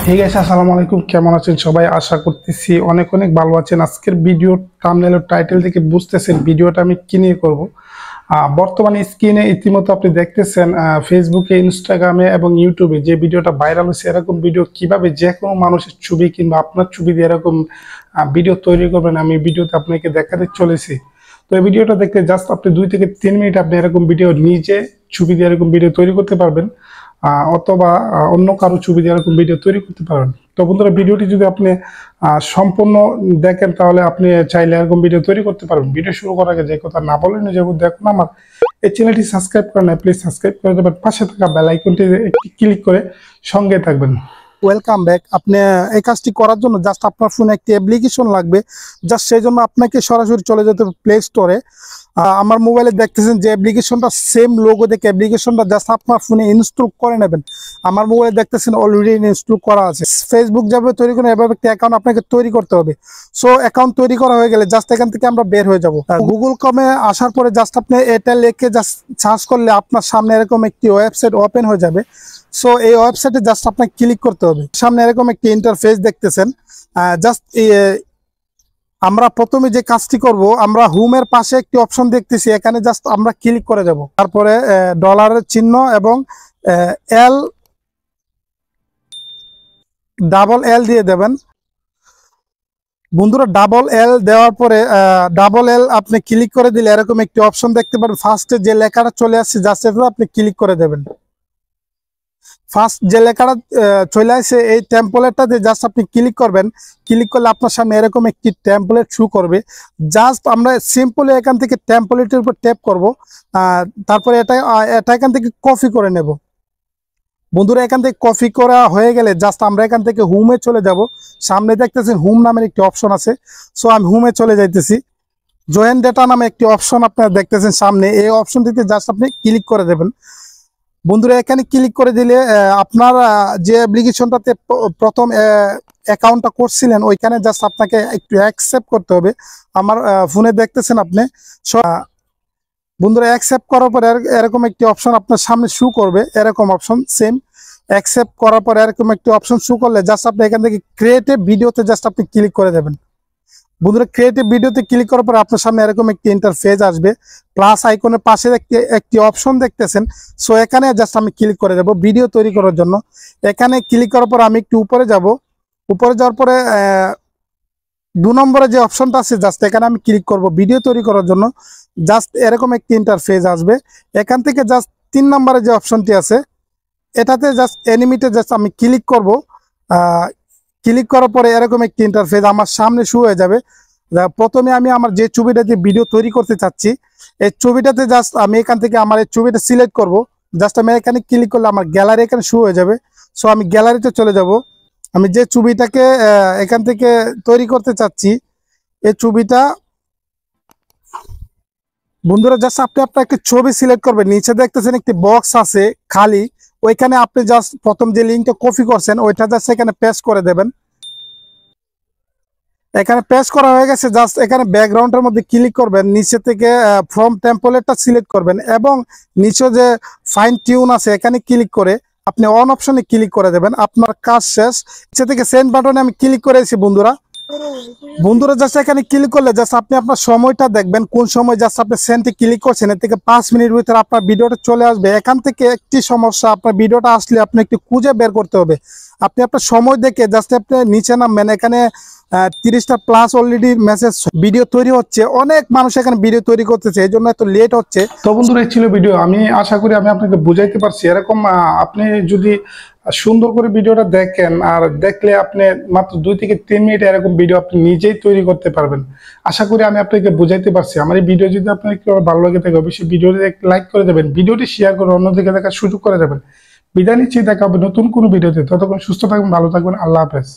Hey guys, আসসালামু আলাইকুম। কেমন আছেন সবাই? আশা করতেছি অনেক অনেক ভালো আছেন। আজকের ভিডিও থাম্বনেল ও টাইটেল থেকে বুঝতেছেন ভিডিওটা আমি কি নিয়ে করব। বর্তমানে স্ক্রিনে ইতিমধ্যে আপনি দেখতেছেন ফেসবুকে, ইনস্টাগ্রামে এবং ইউটিউবে যে ভিডিওটা ভাইরাল হয়েছে, এরকম ভিডিও কিভাবে যে কোনো মানুষের ছবি কিংবা আপনার ছবি দিয়ে এরকম ভিডিও তৈরি করবেন, আমি ভিডিওতে আপনাকে দেখাতে চলেছি। তো এই ভিডিওটা দেখতে জাস্ট আপনি 2 থেকে 3 মিনিট আপনি এরকম ভিডিও নিজে ছবি দিয়ে এরকম ভিডিও তৈরি করতে পারবেন, অথবা অন্য কারো ছবি দিয়ে এরকম ভিডিও তৈরি করতে পারবেন। তো বন্ধুরা, ভিডিওটি যদি আপনি সম্পূর্ণ দেখেন তাহলে আপনি চাইলে এরকম ভিডিও তৈরি করতে পারবেন। ভিডিও শুরু করার আগে যে কথা না বলে নিয়ে যাবো, দেখুন আমার এই চ্যানেলটি সাবস্ক্রাইব করেন না, প্লিজ সাবস্ক্রাইব করে দেবেন। পাশে থাকা বেল আইকনটি একটি ক্লিক করে সঙ্গে থাকবেন। Welcome back. আপনি এই কাজটি করার জন্য জাস্ট আপনার ফোনে একটি অ্যাপ্লিকেশন লাগবে। জাস্ট সেই জন্য আপনাকে সরাসরি চলে যেতে হবে প্লে স্টোরে। আমার মোবাইলে দেখতেছেন যে অ্যাপ্লিকেশনটা সেম লোগো দেখে অ্যাপ্লিকেশনটা জাস্ট আপনার ফোনে ইনস্টল করে নেবেন। আমার মোবাইলে দেখতেছেন অলরেডি ইনস্টল করা আছে। ফেসবুক যাবে তৈরি করে এভাবে একটা অ্যাকাউন্ট আপনাকে তৈরি করতে হবে। সো অ্যাকাউন্ট তৈরি করা হয়ে গেলে জাস্ট এখান থেকে আমরা বের হয়ে যাব। গুগল ক্রমে আসার পরে জাস্ট আপনি এটা লিখে জাস্ট সার্চ করলে আপনার সামনে এরকম একটি ওয়েবসাইট ওপেন হয়ে যাবে। সো এই ওয়েবসাইটে জাস্ট আপনাকে ক্লিক করতে হবে। সামনে এরকম একটি ইন্টারফেস দেখতেছেন। জাস্ট আমরা প্রথমে যে কাজটি করব, আমরা হোমের পাশে একটি অপশন দেখতেছি, এখানে জাস্ট আমরা ক্লিক করে যাব। তারপরে ডলারের চিহ্ন এবং ডাবল এল দিয়ে দেবেন। বন্ধুরা, ডাবল এল দেওয়ার পরে ডাবল এল আপনি ক্লিক করে দিলে এরকম একটি অপশন দেখতে পারেন। ফার্স্টে যে লেখাটা চলে আসছে জাস্ট এটা আপনি ক্লিক করে দেবেন। ফার্স্ট যে লেখাটা চলে আসে এই টেম্পলেটটাতে জাস্ট আপনি ক্লিক করবেন। ক্লিক করলে আপনার সামনে এরকম একটি টেম্পলেট শো করবে। জাস্ট আমরা সিম্পলি এখান থেকে টেম্পলেটের উপর ট্যাপ করব। তারপরে এটা এখান থেকে কপি করে নেব। বন্ধুরা, এখান থেকে কপি করা হয়ে গেলে জাস্ট আমরা এখান থেকে হোমে চলে যাব। সামনে দেখতেছেন হোম নামের একটি অপশন আছে। সো আমি হোমে চলে যাইতেছি। জয়েন ডেটা নামে একটি অপশন আপনারা দেখতেছেন সামনে, এই অপশনটিতে জাস্ট আপনি ক্লিক করে দেবেন। বন্ধুরা, এখানে ক্লিক করে দিলে আপনার যে অ্যাপ্লিকেশনটাতে প্রথম অ্যাকাউন্টটা করছিলেন ওইখানে জাস্ট আপনাকে একটু অ্যাকসেপ্ট করতে হবে। আমার ফোনে দেখতেছেন আপনি। বন্ধুরা, অ্যাকসেপ্ট করার পর এরকম একটি অপশন আপনার সামনে শো করবে। এরকম অপশন সেম অ্যাকসেপ্ট করার পর এরকম একটি অপশন শো করলে জাস্ট আপনি এখান থেকে ক্রিয়েটিভ ভিডিওতে জাস্ট আপনি ক্লিক করে দেবেন। বন্ধুরা, ক্রিয়েটিভ ভিডিওতে ক্লিক করার পর আপনার সামনে এরকম একটি ইন্টারফেস আসবে। প্লাস আইকনের পাশে একটি অপশন দেখতেছেন। সো এখানে জাস্ট আমি ক্লিক করে দেব ভিডিও তৈরি করার জন্য। এখানে ক্লিক করার পর আমি একটু উপরে যাব। উপরে যাওয়ার পরে 2 নম্বরে যে অপশনটা আছে জাস্ট এখানে আমি ক্লিক করব ভিডিও তৈরি করার জন্য। জাস্ট এরকম একটি ইন্টারফেস আসবে। এখান থেকে জাস্ট 3 নম্বরে যে অপশনটি আছে এটাতে জাস্ট অ্যানিমেটে জাস্ট আমি ক্লিক করব। ক্লিক করার পরে এরকম একটি ইন্টারফেস আমার সামনে শো হয়ে যাবে। প্রথমে আমি আমার যে ছবিটাতে ভিডিও তৈরি করতে চাচ্ছি এই ছবিটাতে জাস্ট আমি এখান থেকে আমার এই ছবিটা সিলেক্ট করব। জাস্ট আমি এখানে ক্লিক করলে আমার গ্যালারি এখানে শো হয়ে যাবে। সো আমি গ্যালারিতে চলে যাব। আমি যে ছবিটাকে এখান থেকে তৈরি করতে চাচ্ছি এই ছবিটা, বন্ধুরা, জাস্ট আপনি আপনার একটি ছবি সিলেক্ট করবেন। নিচে দেখতেছেন একটি বক্স আছে খালি, ওইখানে আপনি জাস্ট প্রথম যে লিঙ্কটা কপি করছেন ওইটা জাস্ট এখানে পেস্ট করে দেবেন। এখানে পেস্ট করা হয়ে গেছে। জাস্ট এখানে ব্যাকগ্রাউন্ডের মধ্যে ক্লিক করবেন, নিচে থেকে ফ্রম টেম্পলেটটা সিলেক্ট করবেন এবং নিচে যে ফাইন টিউন আছে এখানে ক্লিক করে আপনি অন অপশনে ক্লিক করে দেবেন। আপনার কাজ শেষ। নিচে থেকে সেন্ড বাটনে আমি ক্লিক করেছি। বন্ধুরা, জাস্ট এখানে ক্লিক করলে জাস্ট আপনি আপনার সময়টা দেখবেন, কোন সময় জাস্ট আপনি সেন্ডে ক্লিক করছেন। এর থেকে 5 মিনিটের ভিতরে আপনার ভিডিওটা চলে আসবে। এখান থেকে একটি সমস্যা, আপনার ভিডিওটা আসলে আপনি একটু খুঁজে বের করতে হবে। আপনি আপনার সময় দেখে জাস্ট আপনি নিচে নামবেন। এখানে 30টা প্লাস অলরেডি মেসেজ ভিডিও তৈরি হচ্ছে। অনেক মানুষ এখানে ভিডিও তৈরি করতেছে, এই জন্য এত লেট হচ্ছে। তো বন্ধুরা, এই ছিল ভিডিও। আমি আশা করি আমি আপনাকে বুঝাইতে পারছি। এরকম আপনি যদি সুন্দর করে ভিডিওটা দেখেন আর দেখলে আপনি মাত্র 2 থেকে 3 মিনিট এরকম ভিডিও আপনি নিজেই তৈরি করতে পারবেন। আশা করি আমি আপনাকে বুঝাইতে পারছি। আমার এই ভিডিও যদি আপনার একটু ভালো লাগে থাকে অবশ্যই ভিডিওটি লাইক করে দেবেন, ভিডিওটি শেয়ার করে অন্যদিকে দেখার সুযোগ করে দেবেন। বিদায় নিচ্ছি, দেখা হবে নতুন কোনো ভিডিওতে। ততক্ষণ সুস্থ থাকবেন, ভালো থাকবেন। আল্লাহ হাফেজ।